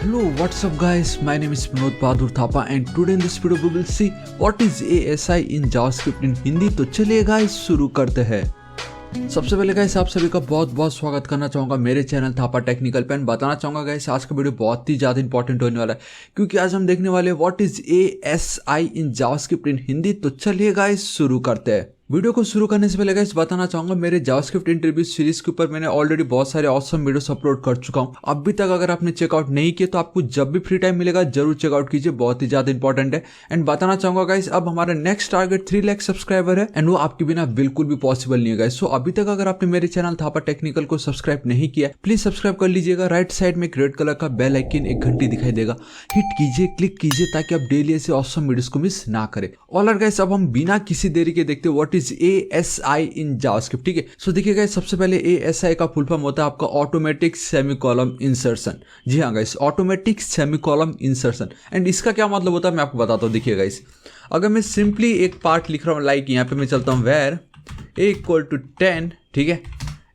Hello, what's up guys? My name is Manoj Bahadur Thapa and today in this video we will see what is ASI in JavaScript in Hindi. तो चलिए guys शुरू करते हैं। सबसे पहले guys आप सभी का बहुत बहुत स्वागत करना चाहूँगा मेरे चैनल थापा टेक्निकल पे। बताना चाहूँगा गाइस आज का वीडियो बहुत ही ज़्यादा इंपॉर्टेंट होने वाला है क्योंकि आज हम देखने वाले हैं what is ASI in JavaScript in Hindi. तो चलिए गाइस शुरू करते हैं। वीडियो को शुरू करने से पहले गाइस बताना चाहूंगा मेरे जावास्क्रिप्ट इंटरव्यू सीरीज के ऊपर मैंने ऑलरेडी बहुत सारे ऑसम वीडियोस अपलोड कर चुका हूं। अभी तक अगर आपने चेकआउट नहीं किया तो आपको जब भी फ्री टाइम मिलेगा जरूर चेकआउट कीजिए, बहुत ही ज्यादा इंपॉर्टेंट है। एंड बताना चाहूंगा गाइस अब हमारा नेक्स्ट टारगेट 3 लाख सब्सक्राइबर है एंड वो आपके बिना बिल्कुल भी पॉसिबल नहीं है गाइस। सो अभी तक अगर आपने मेरे चैनल थापा टेक्निकल को सब्सक्राइब नहीं किया प्लीज सब्सक्राइब कर लीजिएगा। राइट साइड में एक रेड कलर का बेल आइकन एक घंटी दिखाई देगा, हिट कीजिए, क्लिक कीजिए ताकि आप डेली ऐसे ऑसम वीडियोस को मिस ना करें। ऑल गाइस अब हम बिना किसी देरी के देखते हैं what is ASI in JavaScript. ठीक है, सो देखिए गाइस सबसे पहले ASI का फुल फॉर्म होता है आपका ऑटोमेटिक सेमीकोलन इंसर्शन। जी हाँ guys, automatic semicolon insertion. And इसका क्या मतलब होता है मैं आपको बताता हूँ। देखिए गाइस अगर मैं सिंपली एक पार्ट लिख रहा हूँ लाइक यहाँ पे मैं चलता हूँ वेर a = 10, ठीक है।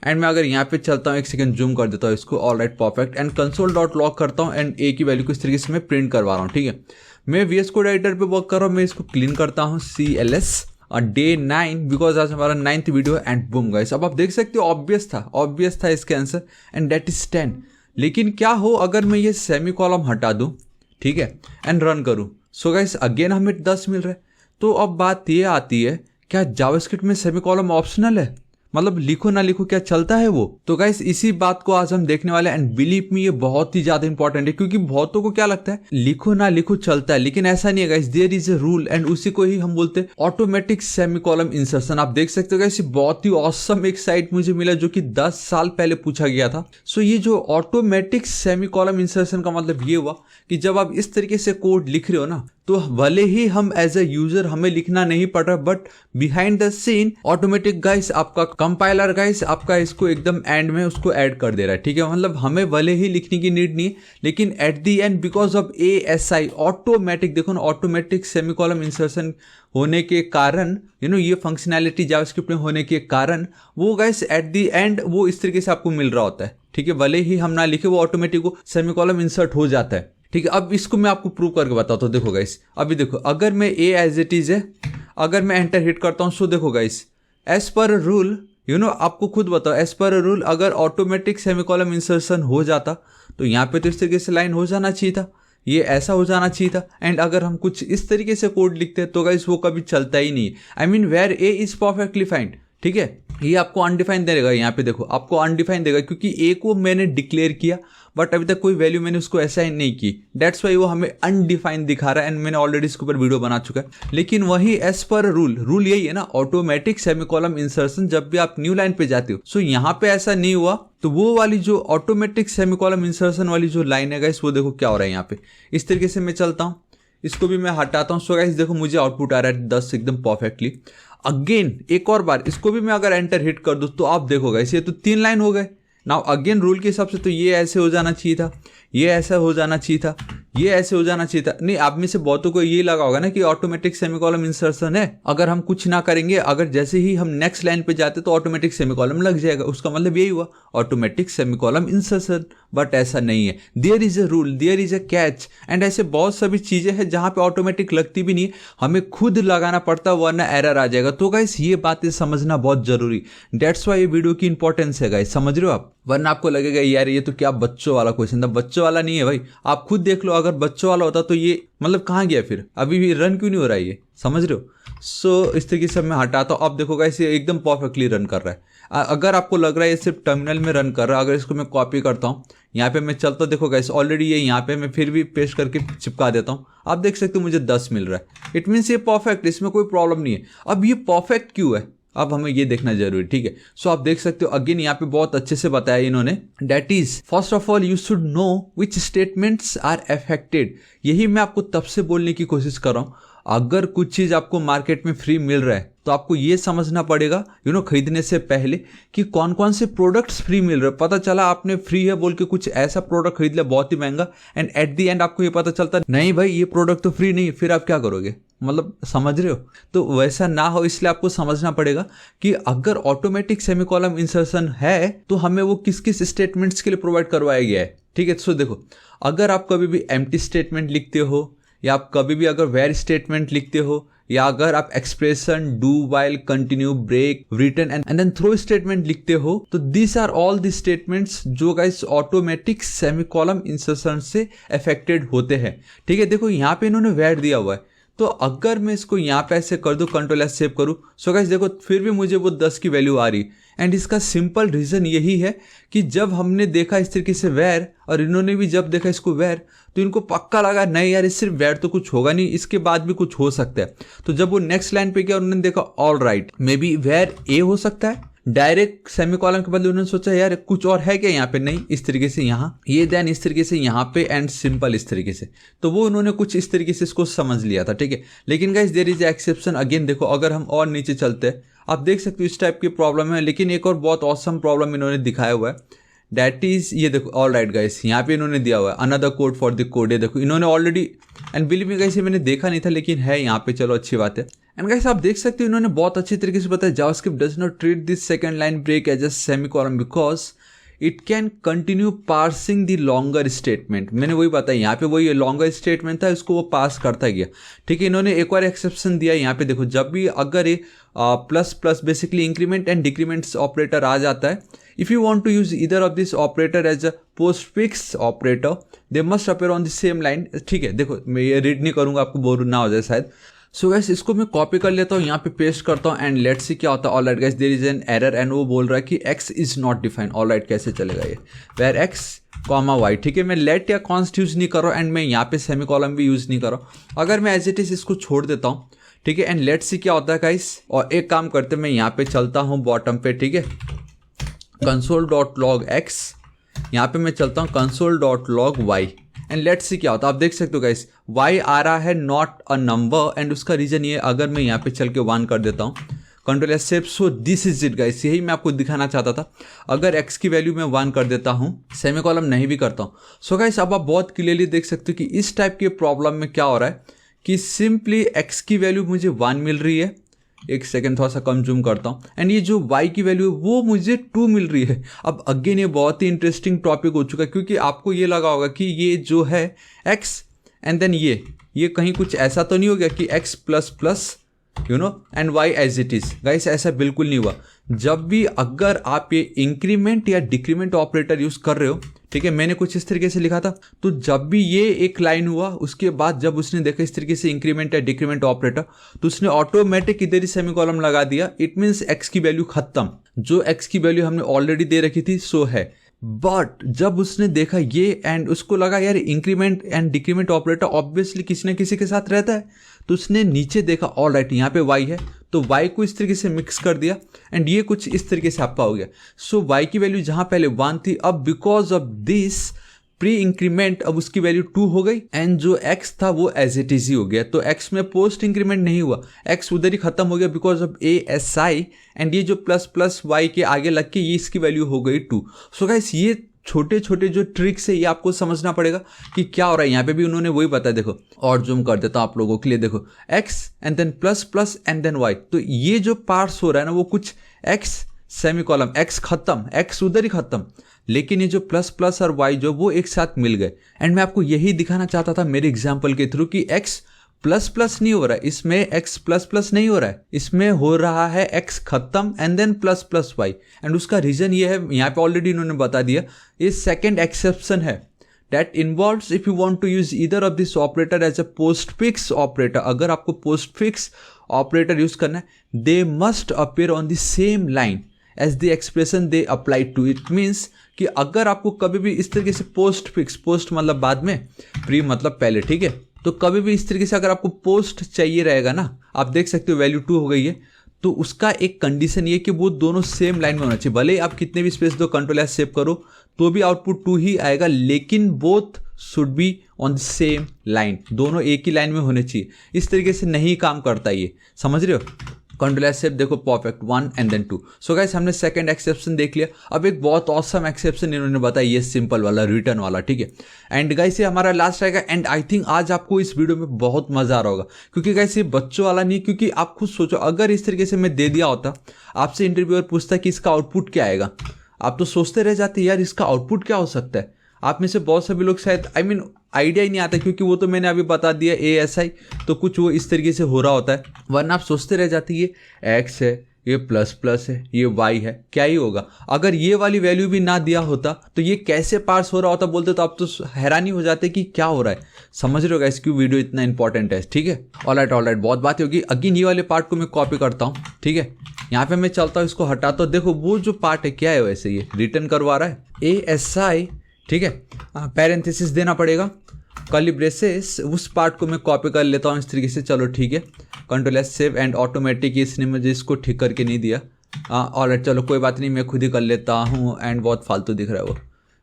एंड मैं अगर यहाँ पे चलता हूँ, एक सेकंड जूम कर देता हूँ इसको, all right perfect. And console.log करता हूँ एंड a की वैल्यू को इस तरीके से मैं प्रिंट करवा रहा हूँ। ठीक है, मैं VS कोड एडिटर पे वर्क कर रहा हूँ, मैं इसको क्लीन करता हूँ CLS और डे 9 बिकॉज आज हमारा 9th video. And boom guys अब आप देख सकते हो ऑब्वियस था इसके आंसर एंड दैट इज 10। लेकिन क्या हो अगर मैं ये सेमी कॉलम हटा दूं, ठीक है, एंड रन करूं। सो गाइस अगेन हमें 10 मिल रहा है। तो अब बात ये आती है क्या जावास्क्रिप्ट में सेमी कॉलम ऑप्शनल है, मतलब लिखो ना लिखो क्या चलता है वो। तो गाइस इसी बात को आज हम देखने वाले हैं एंड बिलीव मी ये बहुत ही ज्यादा इंपॉर्टेंट है क्योंकि बहुतों को क्या लगता है लिखो ना लिखो चलता है, लेकिन ऐसा नहीं है guys. There is a rule and उसी को ही हम बोलते हैं ऑटोमेटिक सेमीकोलन इंसर्शन। आप देख सकते हो गाइस ये बहुत ही ऑसम एक साइट मुझे मिला जो कि 10 साल पहले पूछा गया था। सो ये जो ऑटोमेटिक सेमीकोलन इंसर्शन का मतलब ये हुआ कि जब आप इस तरीके से कोड लिख रहे हो ना तो भले ही हम एज ए यूजर हमें लिखना नहीं पड़ रहा but behind the scene automatic guys आपका कंपाइलर गाइस आपका इसको एकदम एंड में उसको ऐड कर दे रहा है। ठीक है, मतलब हमें भले ही लिखने की नीड नहीं है लेकिन at the end because of ASI automatic, देखो ना, ऑटोमेटिक सेमीकोलन इंसर्शन होने के कारण ये फंक्शनैलिटी जावास्क्रिप्ट में होने के कारण वो गाइस एट द एंड वो इस तरीके से आपको मिल रहा होता है। ठीक है, भले ही हम ना लिखे वो ऑटोमेटिक वो सेमीकोलन इंसर्ट हो जाता है। ठीक है, अब इसको मैं आपको प्रूव करके बताता हूँ। देखो गाइस अभी देखो अगर मैं A एज इट इज है, अगर मैं एंटर हिट करता हूँ सो देखो गाइस एज पर रूल आपको खुद बताओ एज पर रूल अगर ऑटोमेटिक सेमीकोलन इंसर्शन हो जाता तो यहाँ पे तो इस तरीके से लाइन हो जाना चाहिए था, ये ऐसा हो जाना चाहिए था। एंड अगर हम कुछ इस तरीके से कोड लिखते हैं तो गाइस वो कभी चलता ही नहीं। I mean where A is perfectly fine. ठीक है, ये आपको अनडिफाइंड देगा, यहाँ पे देखो आपको अनडिफाइंड देगा क्योंकि A को मैंने डिक्लेयर किया बट अभी तक कोई वैल्यू मैंने उसको असाइन नहीं की, दैट्स वाई वो हमें अनडिफाइंड दिखा रहा है। एंड मैंने ऑलरेडी इसके ऊपर वीडियो बना चुका है। लेकिन वही एज पर रूल यही है ना, ऑटोमेटिक सेमीकोलन इंसर्शन जब भी आप न्यू लाइन पे जाते हो सो यहाँ पे ऐसा नहीं हुआ तो वो वाली जो ऑटोमेटिक सेमीकोलन इंसर्शन वाली जो लाइन है गाइस वो देखो क्या हो रहा है यहाँ पे। इस तरीके से मैं चलता हूँ, इसको भी मैं हटाता हूँ। सो गाइस देखो मुझे आउटपुट आ रहा है 10 एकदम परफेक्टली। अगेन एक और बार इसको भी मैं अगर एंटर हिट कर दूँ तो आप देखो गाइस ये तो 3 लाइन हो गए। नाउ अगेन रूल के हिसाब से तो ये ऐसे हो जाना चाहिए था, ये ऐसा हो जाना चाहिए था, ये ऐसे हो जाना चाहिए था। नहीं, आप में से बहुतों को ये लगा होगा ना कि ऑटोमेटिक सेमीकोलन इंसर्शन है, अगर हम कुछ ना करेंगे अगर जैसे ही हम नेक्स्ट लाइन पे जाते तो ऑटोमेटिक सेमीकोलन लग जाएगा, उसका मतलब यही हुआ ऑटोमेटिक सेमीकोलन इंसर्शन। बट ऐसा नहीं है, there is a rule, there is a catch. And ऐसे बहुत सारी चीजें हैं जहां पे ऑटोमेटिक लगती भी नहीं है, हमें खुद लगाना पड़ता है वरना एरर आ जाएगा। तो गाइस ये बातें समझना बहुत जरूरी, दैट्स वाई ये वीडियो की इंपॉर्टेंस है गाइस, समझ रहे हो आप। वरना आपको लगेगा यार ये तो क्या बच्चों वाला क्वेश्चन था, बच्चों वाला नहीं है भाई। आप खुद देख लो अगर बच्चों वाला होता तो ये मतलब कहाँ गया फिर, अभी भी रन क्यों नहीं हो रहा है ये, समझ रहे हो। सो इस तरीके से मैं हटाता हूँ। अब देखो गाइस ये एकदम परफेक्टली रन कर रहा है। अगर आपको लग रहा है ये सिर्फ टर्मिनल में रन कर रहा है, अगर इसको मैं कॉपी करता हूँ यहाँ पे मैं चलता, देखो गाइस ऑलरेडी ये यहाँ पे मैं फिर भी पेस्ट करके चिपका देता हूँ, आप देख सकते हो मुझे 10 मिल रहा है। इट मीन्स ये परफेक्ट, इसमें कोई प्रॉब्लम नहीं है। अब ये परफेक्ट क्यों है अब हमें ये देखना जरूरी। ठीक है, सो आप देख सकते हो अगेन यहाँ पे बहुत अच्छे से बताया इन्होंने, that is first of all you should know which statements are affected. यही मैं आपको तब से बोलने की कोशिश कर रहा हूँ। अगर कुछ चीज़ आपको मार्केट में फ्री मिल रहा है तो आपको ये समझना पड़ेगा खरीदने से पहले कि कौन कौन से प्रोडक्ट्स फ्री मिल रहे हैं। पता चला आपने फ्री है बोल के कुछ ऐसा प्रोडक्ट खरीद लिया बहुत ही महंगा, एंड एट दी एंड आपको ये पता चलता नहीं भाई ये प्रोडक्ट तो फ्री नहीं है, फिर आप क्या करोगे? मतलब समझ रहे हो? तो वैसा ना हो इसलिए आपको समझना पड़ेगा कि अगर ऑटोमेटिक सेमीकॉलम इंसर्शन है तो हमें वो किस किस स्टेटमेंट्स के लिए प्रोवाइड करवाया गया है। ठीक है, सो देखो, अगर आप कभी भी एम्प्टी स्टेटमेंट लिखते हो या आप कभी भी अगर वेर स्टेटमेंट लिखते हो या अगर आप expression do while continue break return and then throw statement लिखते हो तो this are all the statements जो गाइस ऑटोमेटिक सेमीकॉलम इंसर्शन से अफेक्टेड होते हैं। ठीक है, देखो यहाँ पे इन्होंने वेर दिया हुआ है, तो अगर मैं इसको यहाँ पे ऐसे कर दूँ, कंट्रोल एस सेव करूँ, सो गाइस देखो फिर भी मुझे वो 10 की वैल्यू आ रही। एंड इसका सिंपल रीज़न यही है कि जब हमने देखा इस तरीके से वेर और इन्होंने भी जब देखा इसको वेर तो इनको पक्का लगा नहीं यार इस सिर्फ वेर तो कुछ होगा नहीं, इसके बाद भी कुछ हो सकता है। तो जब वो नेक्स्ट लाइन पे गया उन्होंने देखा all right maybe where a हो सकता है, डायरेक्ट सेमीकॉलन के बदले उन्होंने सोचा यार कुछ और है क्या यहाँ पे, नहीं इस तरीके से यहाँ ये देन इस तरीके से यहाँ पे एंड सिंपल इस तरीके से, तो वो उन्होंने कुछ इस तरीके से इसको समझ लिया था। ठीक है, लेकिन guys there is exception again. देखो अगर हम और नीचे चलते हैं आप देख सकते हो इस टाइप की प्रॉब्लम है, लेकिन एक और बहुत ऑसम प्रॉब्लम इन्होंने दिखाया हुआ है, दैट इज ये देखो ऑल राइट गाइस, यहाँ पे इन्होंने दिया हुआ है another code for the code. ये देखो इन्होंने already, and believe me guys ये मैंने देखा नहीं था लेकिन है यहाँ पे, चलो अच्छी बात है। एंड गाइस आप देख सकते हो इन्होंने बहुत अच्छी तरीके से बताया JavaScript does not treat this second line break as a semicolon because it can continue parsing the longer statement. मैंने वही बताया यहाँ पे वही लॉन्गर स्टेटमेंट था, इसको वो पास करता गया। ठीक है, इन्होंने एक और एक्सेप्शन दिया यहाँ पे, देखो जब भी अगर ये plus plus basically increment and decrements operator आ जाता है, if you want to use either of this operator as a postfix operator they must appear on the same line. ठीक है, देखो मैं ये रीड नहीं करूंगा आपको बोर ना हो जाए शायद। सो गाइस इसको मैं कॉपी कर लेता हूँ, यहाँ पे पेस्ट करता हूँ एंड लेट्स सी क्या होता है। Alright guys there is an error and वो बोल रहा है कि x is not defined. Alright कैसे चलेगा ये, वेयर x कॉमा y। ठीक है, मैं लेट या कॉन्स्ट यूज नहीं कर रहा हूँ एंड मैं यहाँ पे सेमीकॉलन भी यूज नहीं कर रहा हूँ। अगर मैं एज इट इज इसको छोड़ देता हूँ, ठीक है, एंड लेट्स सी क्या होता है गाइस। और एक काम करते मैं यहाँ पे चलता हूँ बॉटम पे, ठीक है, कंसोल डॉट लॉग x, यहाँ पे मैं चलता हूँ console dot log y and let's see क्या होता है। आप देख सकते हो गाइस y आ रहा है नॉट अ नंबर एंड उसका रीजन ये, अगर मैं यहाँ पे चल के 1 कर देता हूँ control S save, so this is it guys, यही मैं आपको दिखाना चाहता था। अगर x की वैल्यू मैं 1 कर देता हूँ, सेमीकॉलन नहीं भी करता हूँ, सो गाइस अब आप बहुत क्लियरली देख सकते हो कि इस टाइप के प्रॉब्लम में क्या हो रहा है कि सिंपली x की वैल्यू मुझे 1 मिल रही है, एक सेकेंड थोड़ा सा कम जूम करता हूँ, एंड ये जो y की वैल्यू है वो मुझे 2 मिल रही है। अब अगेन ये बहुत ही इंटरेस्टिंग टॉपिक हो चुका है क्योंकि आपको ये लगा होगा कि ये जो है x एंड देन ये कहीं कुछ ऐसा तो नहीं हो गया कि x plus plus and y as it is. Guys ऐसा बिल्कुल नहीं हुआ। जब भी अगर आप ये इंक्रीमेंट या डिक्रीमेंट ऑपरेटर यूज कर रहे हो, ठीक है, मैंने कुछ इस तरीके से लिखा था, तो जब भी ये एक लाइन हुआ उसके बाद जब उसने देखा इस तरीके से इंक्रीमेंट या डिक्रीमेंट ऑपरेटर तो उसने ऑटोमेटिक इधर ही सेमीकॉलन लगा दिया। इट मीन्स x की वैल्यू खत्म, जो x की वैल्यू हमने ऑलरेडी दे रखी थी सो है। बट जब उसने देखा ये एंड उसको लगा यार increment and decrement operator obviously किसी न किसी के साथ रहता है, तो उसने नीचे देखा ऑल राइट यहाँ पे y है तो y को इस तरीके से मिक्स कर दिया एंड ये कुछ इस तरीके से आपका हो गया। सो y की वैल्यू जहाँ पहले 1 थी अब because of this pre increment अब उसकी वैल्यू 2 हो गई एंड जो x था वो एज इट इज ही हो गया। तो x में पोस्ट इंक्रीमेंट नहीं हुआ, x उधर ही खत्म हो गया बिकॉज ऑफ ASI एंड ये जो प्लस प्लस y के आगे लग के ये इसकी वैल्यू हो गई 2। सो गाइस ये छोटे छोटे जो ट्रिक्स है ये आपको समझना पड़ेगा कि क्या हो रहा है। यहाँ पे भी उन्होंने वही बताया, देखो और जूम कर देता हूँ आप लोगों के लिए, देखो x and then plus plus and then y, तो ये जो पार्ट्स हो रहा है ना वो कुछ x सेमीकॉलम x खत्म, x उधर ही खत्म, लेकिन ये जो प्लस प्लस और y जो वो एक साथ मिल गए। एंड मैं आपको यही दिखाना चाहता था मेरे एग्जाम्पल के थ्रू कि x प्लस प्लस नहीं हो रहा है, इसमें x प्लस प्लस नहीं हो रहा है, इसमें हो रहा है x खत्म and then plus plus y। And उसका रीजन ये है, यहाँ पे ऑलरेडी इन्होंने बता दिया, ये सेकेंड एक्सेप्शन है that involves if you want to use either of this operator as a postfix operator। अगर आपको postfix operator यूज करना है they must appear on the same line as the expression they apply to। it means कि अगर आपको कभी भी इस तरीके से postfix, पोस्ट मतलब बाद में, प्री मतलब पहले, ठीक है, तो कभी भी इस तरीके से अगर आपको पोस्ट चाहिए रहेगा ना, आप देख सकते हो वैल्यू 2 हो गई है, तो उसका एक कंडीशन ये कि वो दोनों सेम लाइन में होना चाहिए। भले आप कितने भी स्पेस दो, कंट्रोल एस सेव करो तो भी आउटपुट 2 ही आएगा, लेकिन both should be on the same line, दोनों एक ही लाइन में होने चाहिए। इस तरीके से नहीं काम करता ये, समझ रहे हो। कंट्रोल एस सेव देखो perfect 1 and then 2। So guys हमने सेकंड एक्सेप्शन देख लिया। अब एक बहुत ऑसम एक्सेप्शन इन्होंने बताया, ये सिंपल वाला रिटर्न वाला, ठीक है। एंड गाइस ये हमारा लास्ट रहेगा। एंड आई थिंक आज आपको इस वीडियो में बहुत मजा आ रहा होगा, क्योंकि गाइस ये बच्चों वाला नहीं, क्योंकि आप खुद सोचो अगर इस तरीके से मैं दे दिया होता, आपसे इंटरव्यूअर पूछता कि इसका आउटपुट क्या आएगा, आप तो सोचते रह जाते यार इसका आउटपुट क्या हो सकता है। आप में से बहुत सभी लोग शायद आइडिया ही नहीं आता, क्योंकि वो तो मैंने अभी बता दिया ASI, तो कुछ वो इस तरीके से हो रहा होता है, वरना आप सोचते रह जाते ये X है, ये प्लस प्लस है, ये Y है, क्या ही होगा। अगर ये वाली वैल्यू भी ना दिया होता तो ये कैसे पार्स हो रहा होता बोलते, तो आप तो हैरानी हो जाते कि क्या हो रहा है। समझ रहे हो गाइस क्यों वीडियो इतना इंपॉर्टेंट है, ठीक है। ऑलराइट बहुत बात होगी। अगेन ये वाले पार्ट को मैं कॉपी करता हूँ, ठीक है। यहाँ पे मैं चलता हूँ, इसको हटाता हूँ। देखो वो जो पार्ट है क्या है, वैसे ये रिटर्न करवा रहा है ASI, ठीक है। पैरेंथेसिस देना पड़ेगा, कर्ली ब्रेसेस, उस पार्ट को मैं कॉपी कर लेता हूँ इस तरीके से। चलो ठीक है, control S save and automatic, इसने मुझे इसको ठीक करके नहीं दिया। ऑलराइट चलो कोई बात नहीं, मैं खुद ही कर लेता हूँ। एंड बहुत फालतू दिख रहा है वो,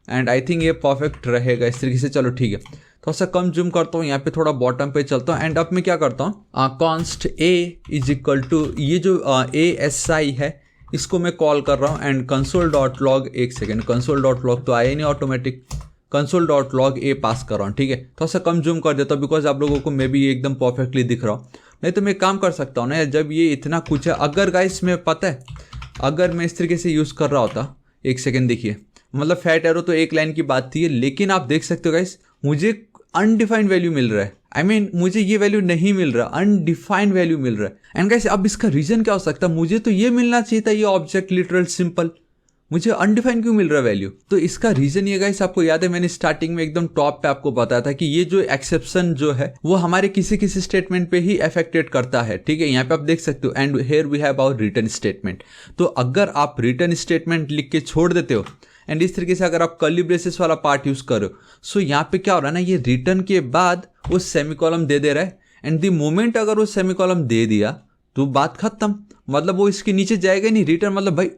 एंड आई थिंक ये परफेक्ट रहेगा इस तरीके से। चलो ठीक है, थोड़ा सा कम जूम करता हूँ, यहाँ पे थोड़ा बॉटम पे चलता हूँ। एंड अब मैं क्या करता हूँ, const A is equal to ये जो ASI है इसको मैं कॉल कर रहा हूँ। एंड कंसोल डॉट लॉग, एक सेकेंड, कंसोल डॉट लॉग तो आया ही नहीं automatic, console dot log A पास कर रहा हूँ, ठीक है। थोड़ा सा कम जूम कर देता हूँ, बिकॉज आप लोगों को मे भी ये एकदम परफेक्टली दिख रहा हूँ। नहीं तो मैं काम कर सकता हूँ ना, जब ये इतना कुछ है। अगर गाइस में पता है, अगर मैं इस तरीके से यूज़ कर रहा होता, एक सेकेंड देखिए, मतलब फैट एरो तो एक लाइन की बात थी, लेकिन आप देख सकते हो गाइस मुझे अनडिफाइंड वैल्यू मिल रहा है। मुझे ये वैल्यू नहीं मिल रहा, अनडिफाइंड वैल्यू मिल रहा है। एंड गाइस अब इसका रीजन क्या हो सकता है, मुझे तो ये मिलना चाहिए था, ये ऑब्जेक्ट लिटरल सिंपल, मुझे अनडिफाइंड क्यों मिल रहा है वैल्यू। तो इसका रीजन ये गाइस, आपको याद है मैंने स्टार्टिंग में एकदम टॉप पे आपको बताया था कि ये जो एक्सेप्शन जो है वो हमारे किसी किसी स्टेटमेंट पे ही अफेक्टेड करता है, ठीक है। यहाँ पे आप देख सकते हो, and here we have our return statement. तो अगर आप रिटर्न स्टेटमेंट लिख के छोड़ देते हो, एंड इस तरीके से अगर आप कर्ली ब्रेसेस वाला पार्ट यूज करो, सो यहाँ पे क्या हो रहा है ना, ये रिटर्न के बाद वो सेमीकोलम दे रहा है। एंड द मोमेंट अगर वो सेमीकोलम दे दिया तो बात खत्म, मतलब वो इसके नीचे जाएगा नहीं। रिटर्न मतलब भाई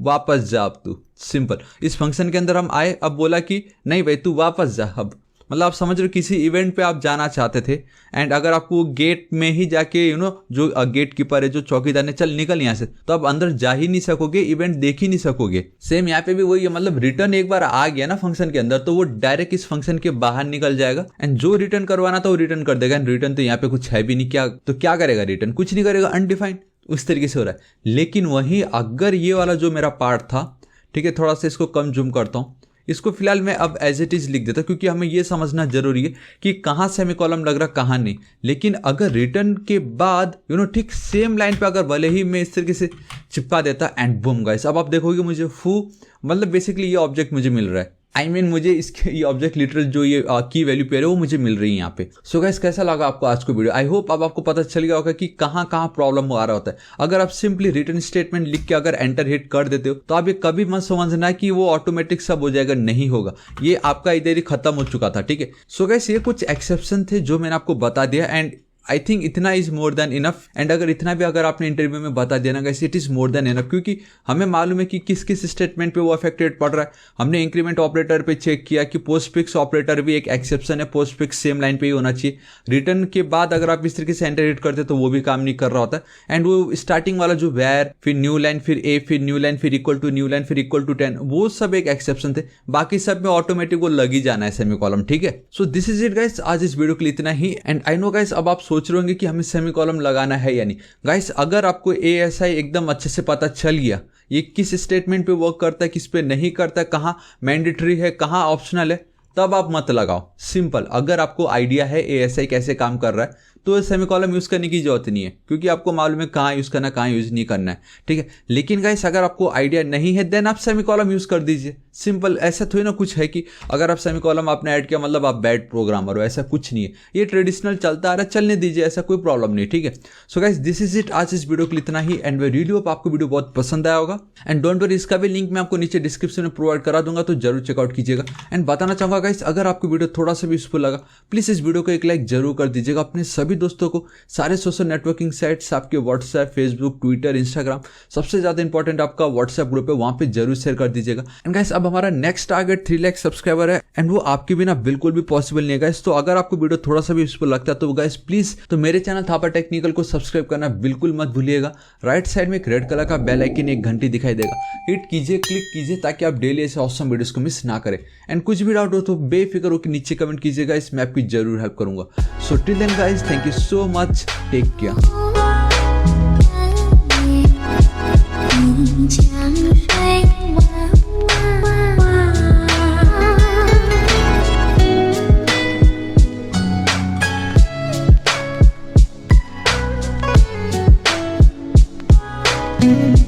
वापस जा अब तू, सिंपल। इस फंक्शन के अंदर हम आए, अब बोला कि नहीं भाई तू वापस जा। अब मतलब आप समझ रहे हो, किसी इवेंट पे आप जाना चाहते थे, एंड अगर आपको गेट में ही जाके जो गेट कीपर है, जो चौकीदार ने, चल निकल यहाँ से, तो आप अंदर जा ही नहीं सकोगे, इवेंट देख ही नहीं सकोगे। सेम यहाँ पे भी वही है, मतलब रिटर्न एक बार आ गया ना फंक्शन के अंदर, तो वो डायरेक्ट इस फंक्शन के बाहर निकल जाएगा, एंड जो रिटर्न करवाना था वो रिटर्न कर देगा। एंड रिटर्न तो यहाँ पे कुछ है भी नहीं, क्या करेगा रिटर्न, कुछ नहीं करेगा, अनडिफाइंड उस तरीके से हो रहा है। लेकिन वहीं अगर ये वाला जो मेरा पार्ट था, ठीक है, थोड़ा सा इसको कम जूम करता हूँ, इसको फिलहाल मैं अब एज इट इज लिख देता हूँ, क्योंकि हमें ये समझना जरूरी है कि कहाँ सेमीकोलम लग रहा कहाँ नहीं। लेकिन अगर रिटर्न के बाद ठीक सेम लाइन पे अगर भले ही मैं इस तरीके से चिपका देता, एंड बूम गाइस, अब आप देखोगे मुझे मतलब बेसिकली ये ऑब्जेक्ट मुझे मिल रहा है। मुझे इसके ये ऑब्जेक्ट लिटरल जो ये की वैल्यू पेयर है वो मुझे मिल रही है यहाँ पे। सो गाइस कैसा लगा आपको आज को वीडियो, आई होप अब आपको पता चल गया होगा कि कहाँ प्रॉब्लम आ रहा होता है। अगर आप सिंपली रिटर्न स्टेटमेंट लिख के अगर एंटर हिट कर देते हो, तो आप ये कभी मत समझना कि वो ऑटोमेटिक सब हो जाएगा, नहीं होगा। ये आपका इधर ही खत्म हो चुका था, ठीक है। सो गाइस ये कुछ एक्सेप्शन थे जो मैंने आपको बता दिया, एंड आई थिंक इतना is more than enough. And अगर इतना भी अगर आपने इंटरव्यू में बता दिया ना guys, it is more than enough, क्योंकि हमें मालूम है कि किस किस स्टेटमेंट पे वो अफेक्टेड पड़ रहा है। हमने इंक्रीमेंट ऑपरेटर पे चेक किया कि पोस्ट फिक्स ऑपरेटर भी एक एक्सेप्शन है, पोस्ट फिक्स सेम लाइन पे ही होना चाहिए। रिटर्न के बाद अगर आप इस तरीके से एंटर हिट करते तो वो भी काम नहीं कर रहा होता। एंड वो स्टार्टिंग वाला जो वेयर, फिर न्यू लाइन, फिर ए, फिर न्यू लाइन, फिर इक्वल टू न्यू लाइन, फिर इक्वल टू 10, वो सब एक एक्सेप्शन थे। बाकी सब में ऑटोमेटिक वो लग ही जाना है सेमीकोलम, ठीक है। So this is it guys, आज इस वीडियो के लिए इतना ही। एंड आई नो गाइस अब आप सोच रहे होंगे कि हमें सेमीकोलम लगाना है या नहीं। गाइस अगर आपको ASI एकदम अच्छे से पता चल गया, ये किस स्टेटमेंट पे वर्क करता है, किस पे नहीं करता है, कहाँ मैंडेटरी है, कहाँ ऑप्शनल है, तब आप मत लगाओ, सिंपल। अगर आपको आइडिया है ASI कैसे काम कर रहा है, तो सेमीकोलम यूज़ करने की जरूरत नहीं है, क्योंकि आपको मालूम है कहाँ यूज़ करना है, कहाँ यूज़ नहीं करना है, ठीक है। लेकिन गाइस अगर आपको आइडिया नहीं है, देन आप सेमीकोलम यूज़ कर दीजिए, सिंपल। ऐसा थोड़ी ना कुछ है कि अगर आप सेमीकोलम आपने ऐड किया मतलब आप बैड प्रोग्रामर हो, ऐसा कुछ नहीं है। ये ट्रेडिशनल चलता आ रहा है, चलने दीजिए, ऐसा कोई प्रॉब्लम नहीं, ठीक है। So guys this is it, आज इस वीडियो के लिए इतना ही। एंड वी रियली होप आपको वीडियो बहुत पसंद आया होगा। एंड डोंट वरी, इसका भी लिंक मैं आपको नीचे डिस्क्रिप्शन में प्रोवाइड करा दूंगा, तो जरूर चेकआउट कीजिएगा। एंड बताना चाहूंगा गाइस, अगर आपको वीडियो थोड़ा सा भी यूजफुल लगा, प्लीज इस वीडियो को एक लाइक जरूर कर दीजिएगा, अपने सभी दोस्तों को सारे सोशल नेटवर्किंग साइट्स, आपके व्हाट्सएप, फेसबुक, ट्विटर, इंस्टाग्राम, सबसे ज़्यादा इंपॉर्टेंट आपका व्हाट्सएप ग्रुप है, वहाँ पे जरूर शेयर कर दीजिएगा। एंड गाइस अब हमारा नेक्स्ट टारगेट 3 लाख सब्सक्राइबर है एंड वो आपके बिना बिल्कुल भी पॉसिबल नहीं है गाइस। तो अगर आपको वीडियो थोड़ा सा भी यूजफुल लगता है तो गाइस प्लीज तो मेरे चैनल थापा टेक्निकल को सब्सक्राइब करना बिल्कुल मत भूलिएगा। राइट साइड में एक रेड कलर का बेल आइकन, एक घंटी दिखाई देगा, हिट कीजिए, क्लिक कीजिए ताकि आप डेली ऐसे ऑसम वीडियोस को मिस ना करें। एंड कुछ भी डाउट हो तो बेफिक्र होकर नीचे कमेंट कीजिएगा, मैं आपकी जरूर हेल्प करूंगा। So till then guys, thank you so much, take care. Mm-hmm.